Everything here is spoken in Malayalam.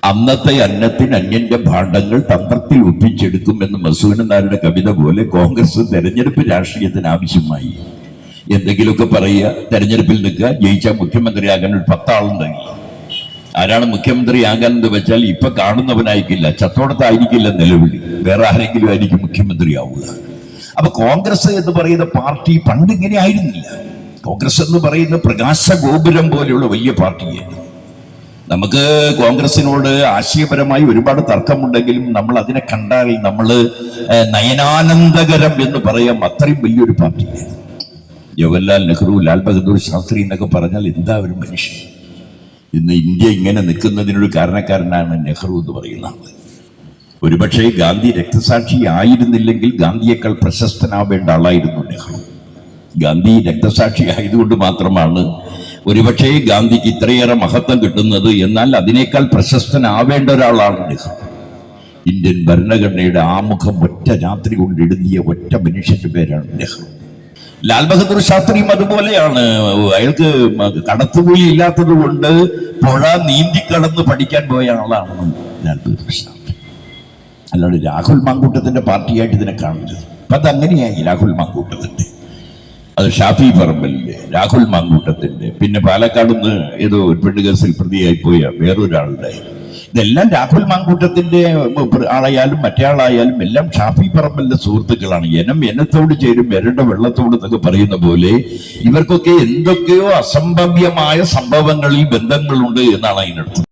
അന്നത്തെ അന്നത്തിന് അന്യന്റെ ഭാണ്ഡങ്ങൾ തന്ത്രത്തിൽ ഒപ്പിച്ചെടുക്കും എന്ന് മസൂനനാരുടെ കവിത പോലെ കോൺഗ്രസ് തെരഞ്ഞെടുപ്പ് രാഷ്ട്രീയത്തിന് ആവശ്യമായി. എന്തെങ്കിലുമൊക്കെ പറയുക, തെരഞ്ഞെടുപ്പിൽ നിൽക്കുക, ജയിച്ചാൽ മുഖ്യമന്ത്രിയാകാൻ ഒരു 10 ആളുണ്ടെങ്കിൽ ആരാണ് മുഖ്യമന്ത്രിയാകാനെന്ന് വെച്ചാൽ ഇപ്പൊ കാണുന്നവനായിരിക്കില്ല, ചത്തോടത്തായിരിക്കില്ല നിലവിളി, വേറെ ആരെങ്കിലും ആയിരിക്കും മുഖ്യമന്ത്രിയാവുക. അപ്പൊ കോൺഗ്രസ് എന്ന് പറയുന്ന പാർട്ടി പണ്ട് ഇങ്ങനെ ആയിരുന്നില്ല. കോൺഗ്രസ് എന്ന് പറയുന്ന പ്രകാശ ഗോപുരം പോലെയുള്ള വലിയ പാർട്ടിയാണ്. നമുക്ക് കോൺഗ്രസിനോട് ആശയപരമായി ഒരുപാട് തർക്കമുണ്ടെങ്കിലും നമ്മൾ അതിനെ കണ്ടാൽ നമ്മൾ നയനാനന്ദകരം എന്ന് പറയാം, അത്രയും വലിയൊരു പാർട്ടിയാണ്. ജവഹർലാൽ നെഹ്റു, ലാൽ ബഹദൂർ ശാസ്ത്രി എന്നൊക്കെ പറഞ്ഞാൽ എന്താ ഒരു മനുഷ്യൻ. ഇന്ന് ഇന്ത്യ ഇങ്ങനെ നിൽക്കുന്നതിനൊരു കാരണക്കാരനാണ് നെഹ്റു എന്ന് പറയുന്ന ആള്. ഒരുപക്ഷെ ഗാന്ധി രക്തസാക്ഷി ആയിരുന്നില്ലെങ്കിൽ ഗാന്ധിയേക്കാൾ പ്രശസ്തനാവേണ്ട ആളായിരുന്നു നെഹ്റു. ഗാന്ധി രക്തസാക്ഷി ആയതുകൊണ്ട് മാത്രമാണ് ഒരുപക്ഷെ ഗാന്ധിക്ക് ഇത്രയേറെ മഹത്വം കിട്ടുന്നത്. എന്നാൽ അതിനേക്കാൾ പ്രശസ്തനാവേണ്ട ഒരാളാണ് നെഹ്റു. ഇന്ത്യൻ ഭരണഘടനയുടെ ആമുഖം ഒറ്റ രാത്രി കൊണ്ട് എഴുതിയ ഒറ്റ മനുഷ്യന്റെ പേരാണ് നെഹ്റു. ലാൽ ബഹദൂർ ശാസ്ത്രിയും അതുപോലെയാണ്. അയാൾക്ക് കടത്തുകൂലി ഇല്ലാത്തത് കൊണ്ട് പുഴ നീന്തിക്കടന്ന് പഠിക്കാൻ പോയ ആളാണ് ലാൽ ബഹദൂർ ശാസ്ത്രി. അല്ലാണ്ട് രാഹുൽ മാങ്കൂട്ടത്തിന്റെ പാർട്ടിയായിട്ട് ഇതിനെ കാണരുത്. അപ്പൊ അതങ്ങനെയായി രാഹുൽ മാങ്കൂട്ടത്തിന്റെ, അത് ഷാഫി പറമ്പലിന്റെ, രാഹുൽ മാങ്കൂട്ടത്തിന്റെ, പിന്നെ പാലക്കാട് നിന്ന് ഏതോ ഒരു പെണ്ണ് കേസിൽ പ്രതിയായി പോയ വേറൊരാളുടെ, ഇതെല്ലാം രാഹുൽ മാങ്കൂട്ടത്തിന്റെ ആളായാലും മറ്റേ ആളായാലും എല്ലാം ഷാഫി പറമ്പലിന്റെ സുഹൃത്തുക്കളാണ്. എനത്തോട് ചേരും എരണ്ട വെള്ളത്തോട് എന്നൊക്കെ പറയുന്ന പോലെ ഇവർക്കൊക്കെ എന്തൊക്കെയോ അസംഭവ്യമായ സംഭവങ്ങളിൽ ബന്ധങ്ങളുണ്ട് എന്നാണ് അതിനർത്ഥം.